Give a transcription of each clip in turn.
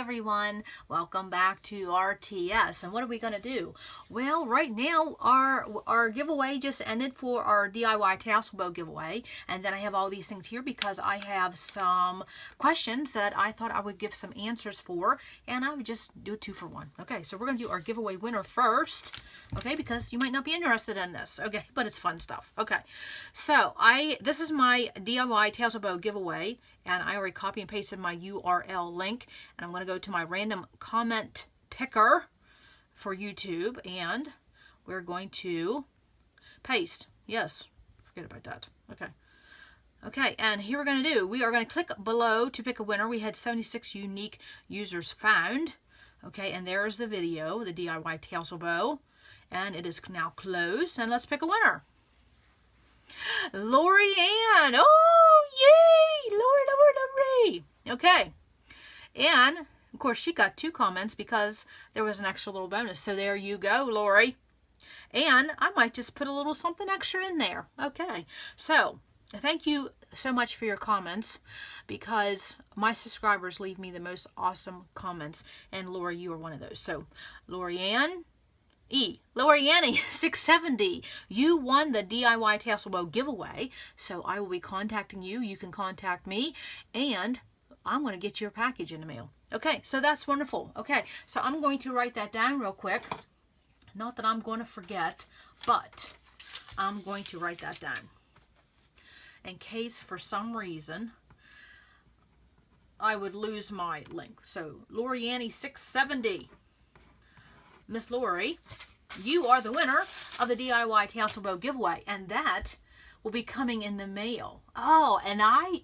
everyone, welcome back to RTS. And what are we going to do? Well, right now our giveaway just ended for our DIY Tassel Bow giveaway, and then I have all these things here because I have some questions that I thought I would give some answers for, and I would just do a 2 for 1. Okay, so we're going to do our giveaway winner first, okay, because you might not be interested in this, okay, but it's fun stuff. Okay, so this is my DIY Tassel Bow giveaway, and I already copy and pasted my URL link, and I'm going to go to my random comment picker for YouTube, and we're going to paste. Yes, forget about that. Okay, and here we're going to do, we are going to click below to pick a winner. We had 76 unique users found. Okay, and there's the video, the DIY Tassel Bow, and it is now closed, and let's pick a winner. Lori Ann. Oh, yay! Lori. Okay. And, of course, she got 2 comments because there was an extra little bonus. So there you go, Lori. And I might just put a little something extra in there. Okay. So, thank you so much for your comments, because my subscribers leave me the most awesome comments. And, Lori, you are one of those. So, Lori Ann. Lorianne 670, you won the DIY Tassel Bow giveaway, so I will be contacting you. You can contact me, and I'm going to get your package in the mail. Okay, so that's wonderful. Okay, so I'm going to write that down real quick. Not that I'm going to forget, but I'm going to write that down in case for some reason I would lose my link. So Lorianne 670. Miss Lori, you are the winner of the DIY Tassel Bow giveaway, and that will be coming in the mail. Oh, and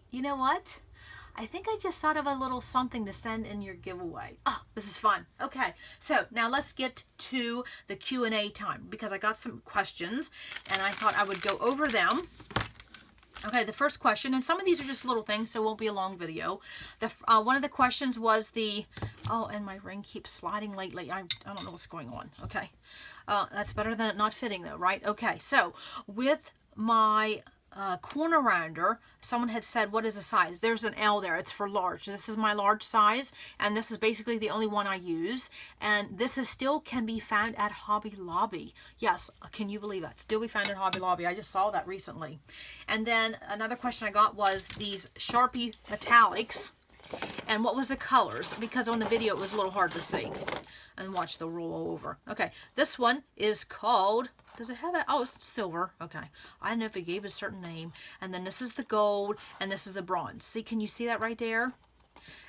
you know what? I think I just thought of a little something to send in your giveaway. Oh, this is fun. Okay, so now let's get to the Q&A time, because I got some questions, and I thought I would go over them. Okay, the first question, and some of these are just little things, so it won't be a long video. One of the questions was oh, and my ring keeps sliding lately. I don't know what's going on. Okay, that's better than it not fitting though, right? Okay, so with my corner rounder, someone had said, what is the size? There's an L there. It's for large. This is my large size, and this is basically the only one I use. And this still can be found at Hobby Lobby. Yes, can you believe that? Still be found at Hobby Lobby. I just saw that recently. And then another question I got was these Sharpie metallics. And what was the colors? Because on the video it was a little hard to see. And watch the roll over. Okay, this one is called, does it have it? Oh, it's silver. Okay, I don't know if it gave it a certain name. And then this is the gold, and this is the bronze. See, can you see that right there?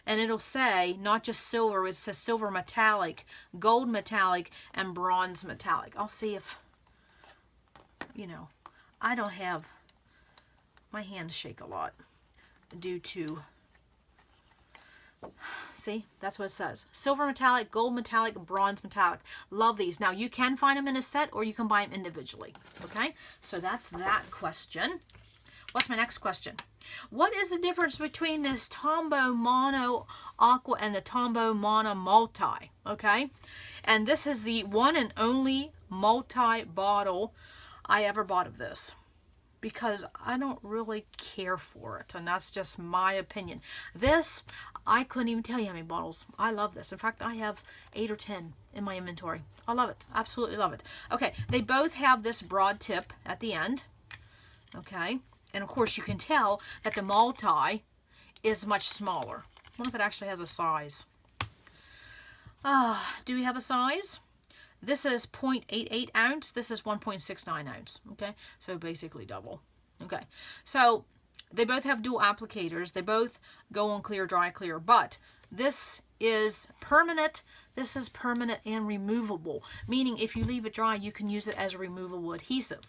And it'll say not just silver, it says silver metallic, gold metallic, and bronze metallic. I'll see if, you know, I don't have, my hands shake a lot due to, see, that's what it says. Silver metallic, gold metallic, bronze metallic. Love these. Now, you can find them in a set, or you can buy them individually. Okay, so that's that question. What's my next question? What is the difference between this Tombow Mono Aqua and the Tombow Mono Multi? Okay, and this is the one and only multi-bottle I ever bought of this, because I don't really care for it, and that's just my opinion. This, I couldn't even tell you how many bottles. I love this. In fact, I have 8 or 10 in my inventory. I love it. Absolutely love it. Okay, they both have this broad tip at the end. Okay, and of course you can tell that the multi is much smaller. I wonder if it actually has a size. Do we have a size? This is 0.88 ounce. This is 1.69 ounce. Okay, so basically double. Okay, so they both have dual applicators. They both go on clear, dry, clear, but this is permanent. This is permanent and removable, meaning if you leave it dry, you can use it as a removable adhesive.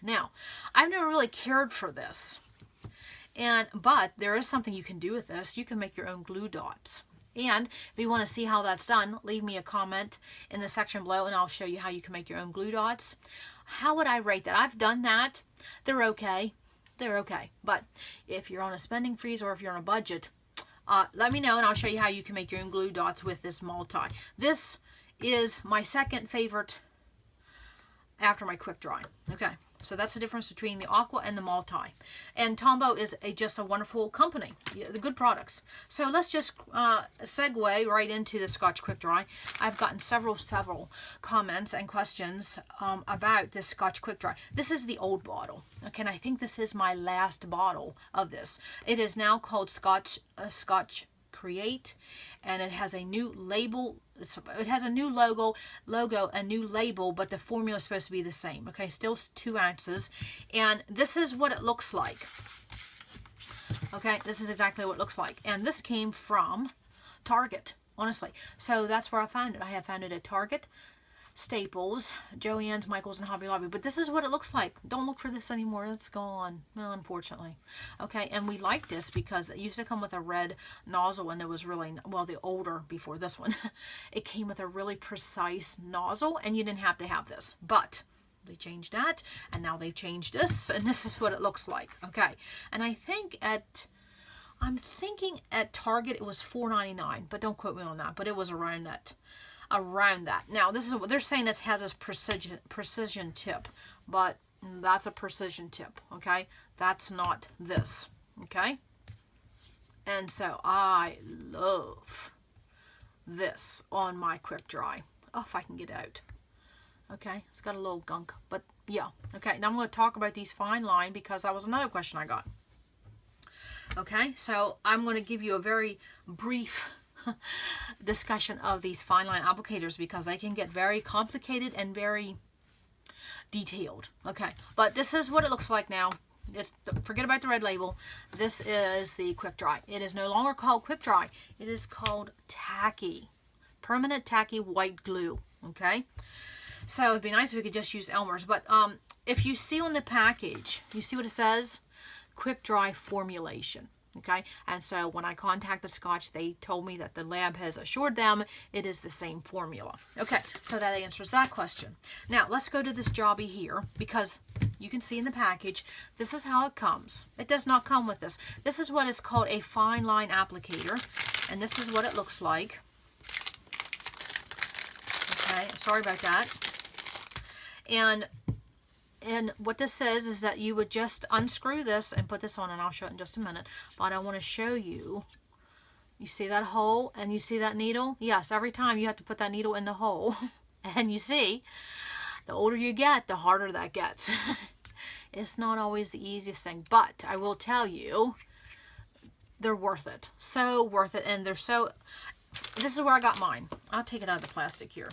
Now, I've never really cared for this, but there is something you can do with this. You can make your own glue dots. And if you want to see how that's done, leave me a comment in the section below, and I'll show you how you can make your own glue dots. How would I rate that? I've done that. They're okay. They're okay. But if you're on a spending freeze, or if you're on a budget, let me know, and I'll show you how you can make your own glue dots with this multi. This is my second favorite after my quick dry. Okay, So that's the difference between the aqua and the multi. And Tombow is just a wonderful company. Yeah, the good products. So let's just segue right into the Scotch Quick Dry. I've gotten several comments and questions about this Scotch Quick Dry. This is the old bottle. Okay, and I think this is my last bottle of this. It is now called Scotch Create, and it has a new label. It has a new logo, a new label, but the formula is supposed to be the same. Okay, still 2 ounces, and this is what it looks like. Okay, this is exactly what it looks like, and this came from Target, honestly. So that's where I found it. I have found it at Target, Staples, Joann's, Michael's, and Hobby Lobby. But this is what it looks like. Don't look for this anymore. It's gone, well, unfortunately. Okay, and we like this because it used to come with a red nozzle, and it was really, well, the older, before this one, it came with a really precise nozzle, and you didn't have to have this. But they changed that, and now they've changed this, and this is what it looks like. Okay, and I think I'm thinking at Target it was $4.99, but don't quote me on that, but it was around that. Now, this is what they're saying. This has a precision tip, but that's a precision tip, okay? That's not this, okay? And so I love this on my Quick Dry. Oh, if I can get out. Okay, it's got a little gunk, but yeah. Okay, now I'm going to talk about these FineLine because that was another question I got. Okay, so I'm going to give you a very brief discussion of these FineLine applicators because they can get very complicated and very detailed. Okay, but this is what it looks like now. Forget about the red label. This is the Quick Dry. It is no longer called Quick Dry. It is called Tacky. Permanent Tacky White Glue. Okay, so it'd be nice if we could just use Elmer's, but if you see on the package, you see what it says? Quick Dry formulation. Okay, and so when I contacted Scotch, they told me that the lab has assured them it is the same formula. Okay, so that answers that question. Now, let's go to this jobby here, because you can see in the package, this is how it comes. It does not come with this. This is what is called a FineLine applicator, and this is what it looks like. Okay, sorry about that. And what this says is that you would just unscrew this and put this on, and I'll show it in just a minute. But I want to show you. You see that hole and you see that needle? Yes, every time you have to put that needle in the hole. And you see, the older you get, the harder that gets. It's not always the easiest thing, but I will tell you, they're worth it. So worth it, and they're so... This is where I got mine. I'll take it out of the plastic here.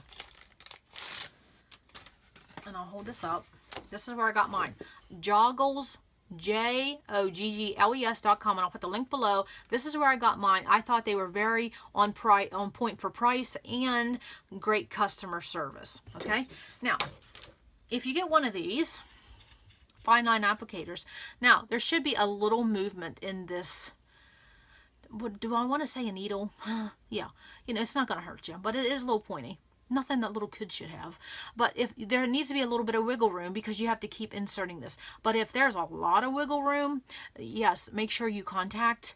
And I'll hold this up. This is where I got mine. Joggles, Joggles.com, and I'll put the link below. This is where I got mine. I thought they were very on point for price and great customer service. Okay, now if you get one of these FineLine applicators, now there should be a little movement in this. Do I want to say a needle? Yeah, you know, it's not going to hurt you, but it is a little pointy. Nothing that little kids should have. But if there needs to be a little bit of wiggle room, because you have to keep inserting this. But if there's a lot of wiggle room, yes, make sure you contact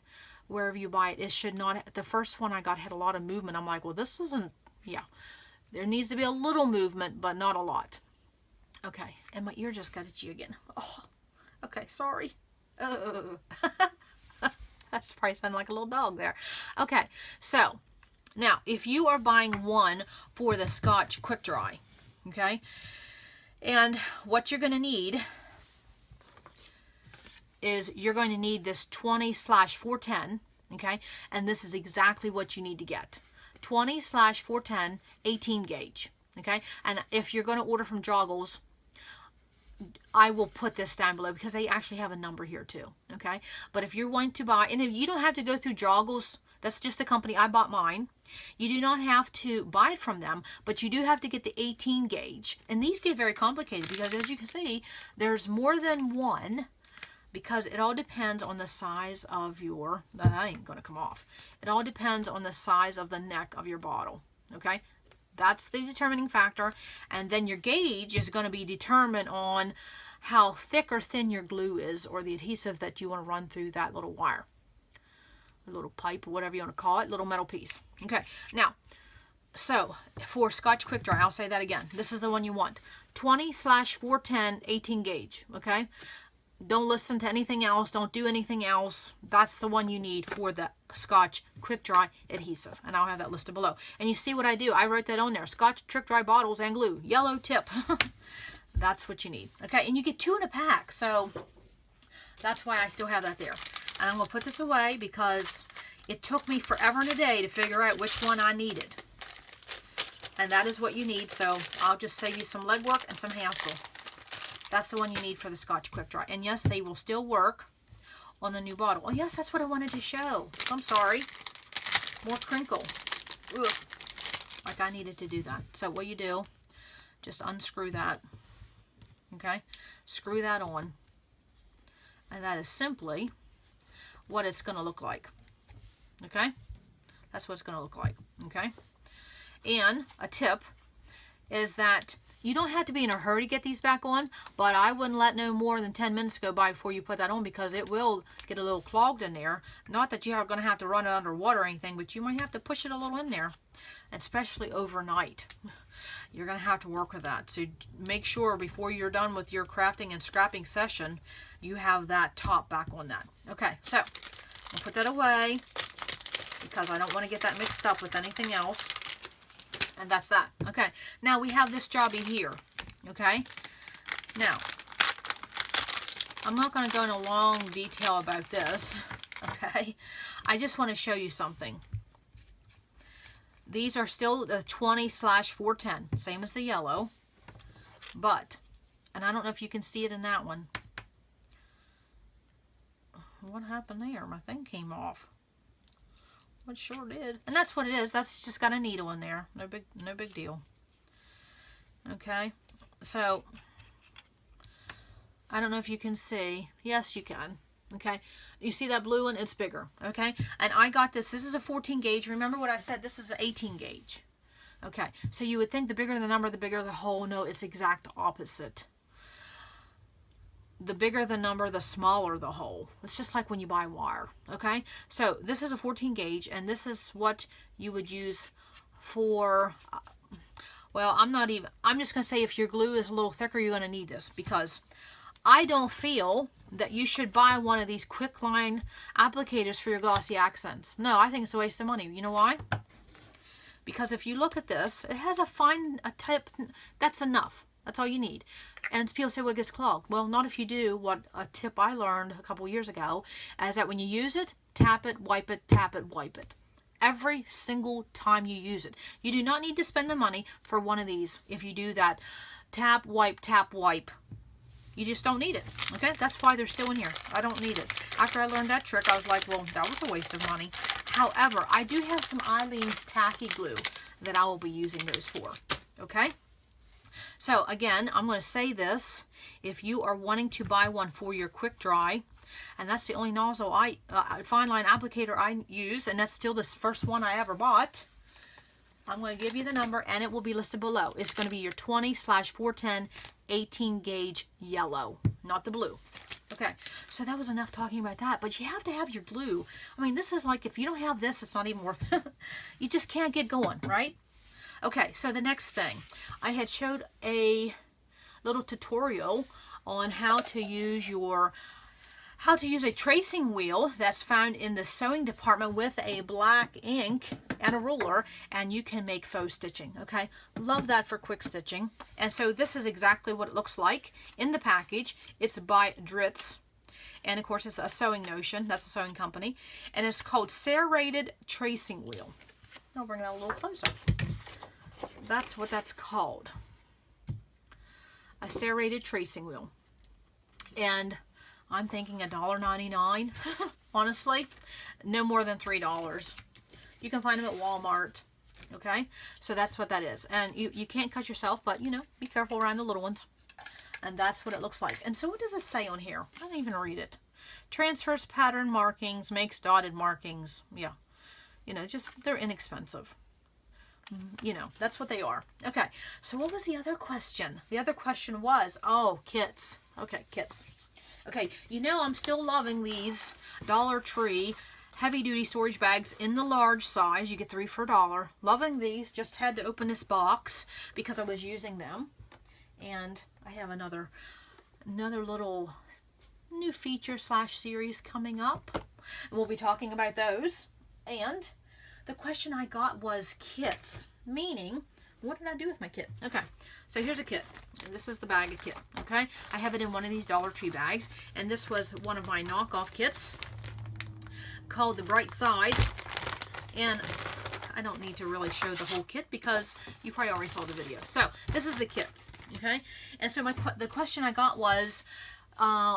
wherever you buy it. It should not. The first one I got had a lot of movement. I'm like, well, this isn't. Yeah, there needs to be a little movement, but not a lot. Okay, and my ear just got itchy again. Oh, okay, sorry. That's probably sounding like a little dog there. Okay, so now, if you are buying one for the Scotch Quick Dry, okay, and what you're going to need is you're going to need this 20/410, okay, and this is exactly what you need to get. 20/410, 18 gauge, okay, and if you're going to order from Joggles, I will put this down below because they actually have a number here too, okay, but if you're going to buy, and if you don't have to go through Joggles, that's just the company I bought mine. You do not have to buy it from them, but you do have to get the 18 gauge. And these get very complicated because, as you can see, there's more than one, because it all depends on the size of your, that ain't going to come off. It all depends on the size of the neck of your bottle, okay? That's the determining factor. And then your gauge is going to be determined on how thick or thin your glue is, or the adhesive that you want to run through that little wire. A little pipe, or whatever you want to call it, little metal piece. Okay, now, so for Scotch Quick Dry, I'll say that again. This is the one you want. 20/410 18 gauge, okay? Don't listen to anything else. Don't do anything else. That's the one you need for the Scotch Quick Dry Adhesive. And I'll have that listed below. And you see what I do. I wrote that on there. Scotch Trick Dry Bottles and glue. Yellow tip. That's what you need. Okay, and you get 2 in a pack. So that's why I still have that there. And I'm going to put this away because it took me forever and a day to figure out which one I needed. And that is what you need. So I'll just save you some legwork and some hassle. That's the one you need for the Scotch Quick Dry. And yes, they will still work on the new bottle. Oh yes, that's what I wanted to show. I'm sorry. More crinkle. Ugh. Like I needed to do that. So what you do, just unscrew that. Okay? Screw that on. And that is simply what it's going to look like. Okay? That's what it's going to look like. Okay? And a tip is that you don't have to be in a hurry to get these back on, but I wouldn't let no more than 10 minutes go by before you put that on because it will get a little clogged in there. Not that you are going to have to run it under water or anything, but you might have to push it a little in there, especially overnight. You're going to have to work with that. So make sure before you're done with your crafting and scrapping session, you have that top back on that. Okay, so I'll put that away because I don't want to get that mixed up with anything else. And that's that. Okay. Now we have this jobby here. Okay. Now, I'm not going to go into long detail about this. Okay. I just want to show you something. These are still the 20/410. Same as the yellow. But, and I don't know if you can see it in that one. What happened there? My thing came off. It sure did. And that's what it is. That's just got a needle in there. No big deal. Okay. So, I don't know if you can see. Yes, you can. Okay. You see that blue one? It's bigger. Okay. And I got this. This is a 14 gauge. Remember what I said? This is an 18 gauge. Okay. So you would think the bigger the number, the bigger the hole. No, it's the exact opposite. The bigger the number, the smaller the hole. It's just like when you buy wire, okay? So this is a 14 gauge, and this is what you would use for, well, I'm just going to say if your glue is a little thicker, you're going to need this, because I don't feel that you should buy one of these quick line applicators for your glossy accents. No, I think it's a waste of money. You know why? Because if you look at this, it has a tip. That's enough. That's all you need. And people say, well, it gets clogged. Well, not if you do what a tip I learned a couple years ago, is that when you use it, tap it, wipe it, tap it, wipe it. Every single time you use it. You do not need to spend the money for one of these if you do that tap, wipe. You just don't need it. Okay? That's why they're still in here. I don't need it. After I learned that trick, I was like, well, that was a waste of money. However, I do have some Eileen's tacky glue that I will be using those for. Okay? So again, I'm going to say this, if you are wanting to buy one for your quick dry, and that's the only nozzle FineLine applicator I use, and that's still the first one I ever bought, I'm going to give you the number and it will be listed below. It's going to be your 20/410 18 gauge yellow, not the blue. Okay, so that was enough talking about that, but you have to have your glue. I mean, this is like, if you don't have this, it's not even worth it. You just can't get going, right? Okay, so the next thing, I had showed a little tutorial on how to use a tracing wheel that's found in the sewing department with a black ink and a ruler, and you can make faux stitching. Okay, love that for quick stitching. And so this is exactly what it looks like in the package. It's by Dritz, and of course it's a Sewing Notion. That's a sewing company, and it's called Serrated Tracing Wheel. I'll bring that a little closer. That's what that's called. A serrated tracing wheel. And I'm thinking $1.99. Honestly, no more than $3. You can find them at Walmart. Okay? So that's what that is. And you can't cut yourself, but you know, be careful around the little ones. And that's what it looks like. And so what does it say on here? I didn't even read it. Transfers pattern markings, makes dotted markings. Yeah. You know, just they're inexpensive. You know, that's what they are. Okay, so what was the other question? The other question was, oh, kits. Okay, kits. Okay, you know I'm still loving these Dollar Tree heavy-duty storage bags in the large size. You get 3 for $1. Loving these. Just had to open this box because I was using them. And I have another little new feature / series coming up. And we'll be talking about those. And the question I got was kits, meaning, what did I do with my kit? Okay, so here's a kit. This is the bag of kit, okay? I have it in one of these Dollar Tree bags, and this was one of my knockoff kits called the Bright Side. And I don't need to really show the whole kit because you probably already saw the video. So this is the kit, okay? And so the question I got was,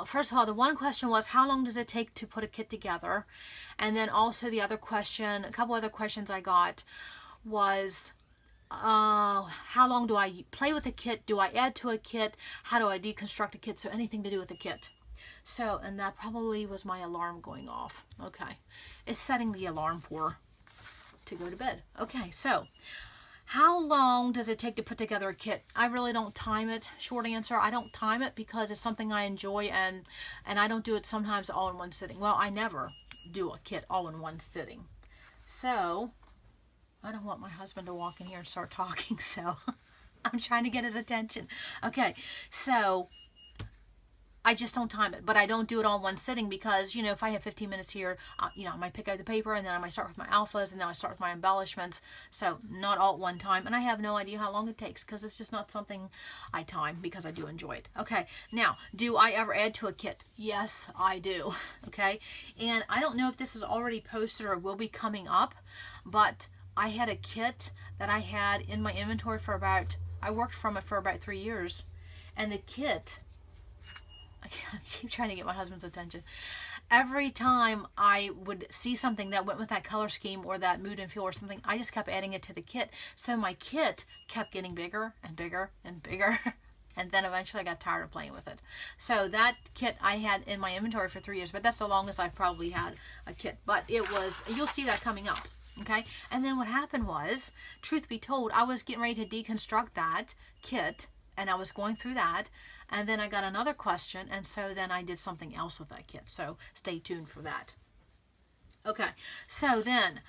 first of all, the one question was, how long does it take to put a kit together? And then also the other question, a couple other questions I got was, how long do I play with a kit? Do I add to a kit? How do I deconstruct a kit? So anything to do with a kit. So, and that probably was my alarm going off. Okay. It's setting the alarm to go to bed. Okay, so how long does it take to put together a kit? I really don't time it. Short answer, I don't time it because it's something I enjoy, and I don't do it sometimes all in one sitting. Well, I never do a kit all in one sitting. So I don't want my husband to walk in here and start talking, so I'm trying to get his attention. Okay, so I just don't time it, but I don't do it all in one sitting because, you know, if I have 15 minutes here, you know, I might pick out the paper and then I might start with my alphas and then I start with my embellishments. So not all at one time. And I have no idea how long it takes because it's just not something I time because I do enjoy it. Okay. Now, do I ever add to a kit? Yes, I do. Okay. And I don't know if this is already posted or will be coming up, but I had a kit that I had in my inventory I worked from it for about 3 years. And the kit, I keep trying to get my husband's attention. Every time I would see something that went with that color scheme or that mood and feel or something, I just kept adding it to the kit. So my kit kept getting bigger and bigger and bigger. And then eventually I got tired of playing with it. So that kit I had in my inventory for 3 years, but that's the longest I've probably had a kit. But it was, you'll see that coming up. Okay. And then what happened was, truth be told, I was getting ready to deconstruct that kit and I was going through that. And then I got another question, and so then I did something else with that kit. So stay tuned for that. Okay, so then,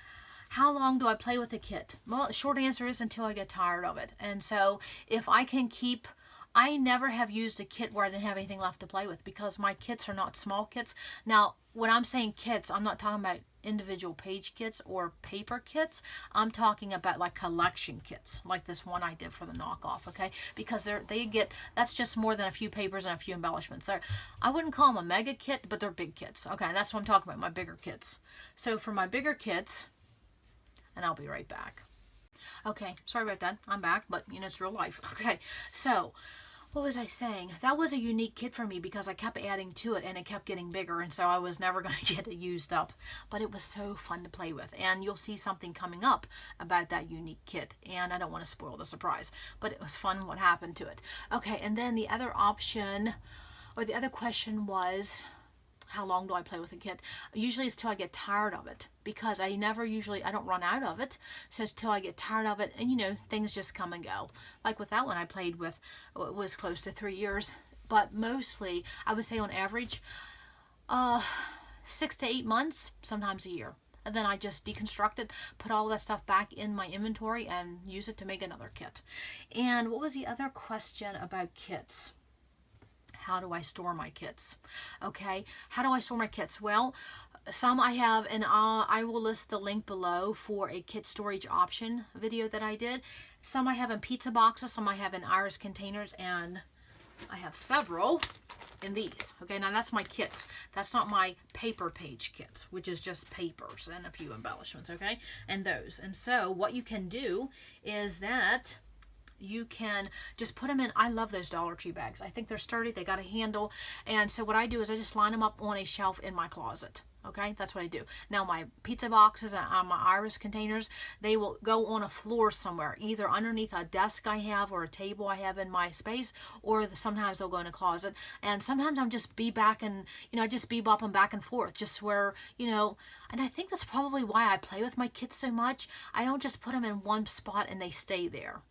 how long do I play with a kit? Well, the short answer is until I get tired of it. And so if I can keep, I never have used a kit where I didn't have anything left to play with because my kits are not small kits. Now, when I'm saying kits, I'm not talking about individual page kits or paper kits. I'm talking about like collection kits, like this one I did for the knockoff, okay? Because that's just more than a few papers and a few embellishments. I wouldn't call them a mega kit, but they're big kits. Okay, that's what I'm talking about, my bigger kits. So for my bigger kits, and I'll be right back. Okay, sorry about that. I'm back, but you know, it's real life. Okay, so what was I saying? That was a unique kit for me because I kept adding to it and it kept getting bigger, and so I was never going to get it used up. But it was so fun to play with, and you'll see something coming up about that unique kit, and I don't want to spoil the surprise, but it was fun what happened to it. Okay, and then the other option, or the other question was, how long do I play with a kit? Usually it's till I get tired of it because I don't run out of it. So it's till I get tired of it, and you know, things just come and go. Like with that one I played with, it was close to 3 years, but mostly I would say on average 6 to 8 months, sometimes a year. And then I just deconstruct it, put all that stuff back in my inventory and use it to make another kit. And what was the other question about kits? How do I store my kits? Okay, how do I store my kits? Well, some I have, and I will list the link below for a kit storage option video that I did. Some I have in pizza boxes, some I have in iris containers, and I have several in these. Okay, now that's my kits. That's not my paper page kits, which is just papers and a few embellishments, okay? And those. And so what you can do is that you can just put them in. I love those Dollar Tree bags. I think they're sturdy. They got a handle. And so what I do is I just line them up on a shelf in my closet. Okay, that's what I do. Now my pizza boxes and my iris containers, they will go on a floor somewhere, either underneath a desk I have or a table I have in my space, or sometimes they'll go in a closet. And sometimes I'm just I just bebop them back and forth, just where, you know, and I think that's probably why I play with my kits so much. I don't just put them in one spot and they stay there.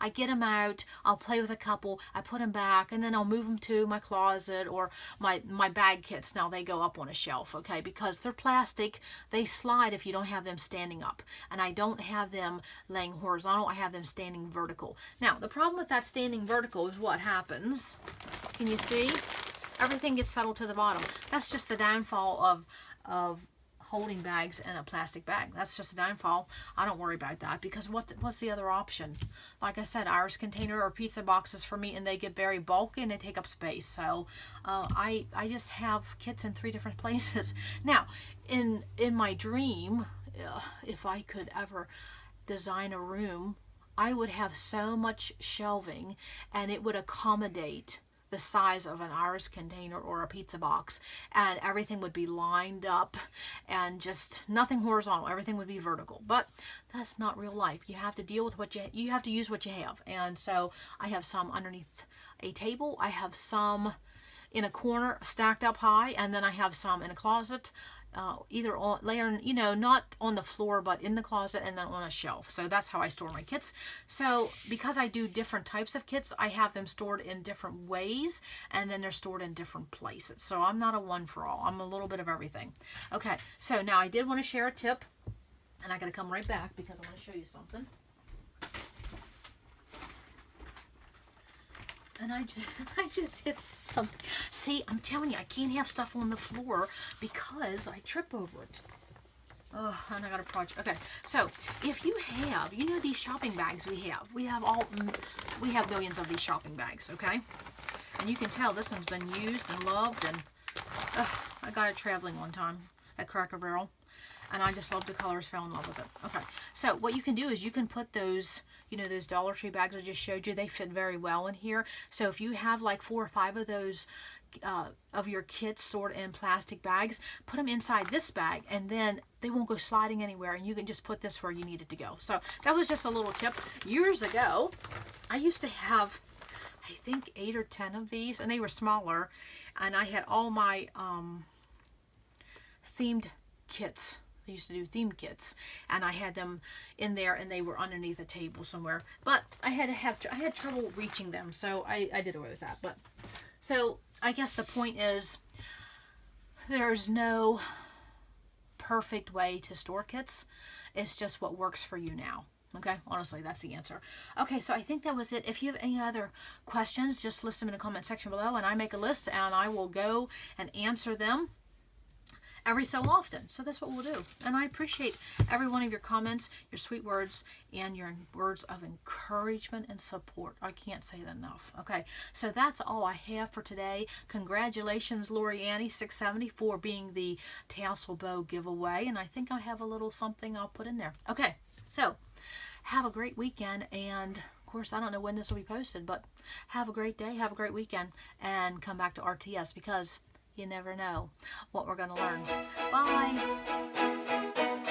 I get them out, I'll play with a couple, I put them back, and then I'll move them to my closet or my bag kits. Now they go up on a shelf, okay, because they're plastic, they slide if you don't have them standing up, and I don't have them laying horizontal, I have them standing vertical. Now the problem with that standing vertical is what happens, can you see? Everything gets settled to the bottom. That's just the downfall of holding bags in a plastic bag. That's just a downfall. I don't worry about that, because what's the other option? Like I said, Irish container or pizza boxes for me, and they get very bulky and they take up space. So I just have kits in 3 different places. Now, in my dream, if I could ever design a room, I would have so much shelving, and it would accommodate the size of an Irish container or a pizza box, and everything would be lined up and just nothing horizontal, everything would be vertical. But that's not real life. You have to deal with what you have to use what you have. And so I have some underneath a table, I have some in a corner stacked up high, and then I have some in a closet, either on layering, you know, not on the floor but in the closet, and then on a shelf. So that's how I store my kits. So because I do different types of kits, I have them stored in different ways, and then they're stored in different places. So I'm not a one for all, I'm a little bit of everything. Okay, so now I did want to share a tip, and I gotta come right back because I want to show you something. And I just hit something. See, I'm telling you, I can't have stuff on the floor because I trip over it. Oh, and I got a project. Okay, so if you have, you know, these shopping bags we have millions of these shopping bags, okay? And you can tell this one's been used and loved, and I got it traveling one time at Cracker Barrel, and I just loved the colors, fell in love with it. Okay, so what you can do is you can put those, you know, those Dollar Tree bags I just showed you, they fit very well in here. So if you have like 4 or 5 of those of your kits stored in plastic bags, put them inside this bag, and then they won't go sliding anywhere, and you can just put this where you need it to go. So that was just a little tip. Years ago, I used to have, I think, 8 or 10 of these, and they were smaller, and I had all my themed kits. I used to do themed kits, and I had them in there, and they were underneath a table somewhere. But I had trouble reaching them, so I did away with that. But so I guess the point is, there's no perfect way to store kits. It's just what works for you now. Okay, honestly, that's the answer. Okay, so I think that was it. If you have any other questions, just list them in the comment section below, and I make a list, and I will go and answer them every so often. So that's what we'll do. And I appreciate every one of your comments, your sweet words, and your words of encouragement and support. I can't say that enough. Okay, so that's all I have for today. Congratulations, Lori Annie 670, for being the Tassel Bow giveaway. And I think I have a little something I'll put in there. Okay, so have a great weekend, and of course I don't know when this will be posted, but have a great day, have a great weekend, and come back to RTS, because you never know what we're going to learn. Bye.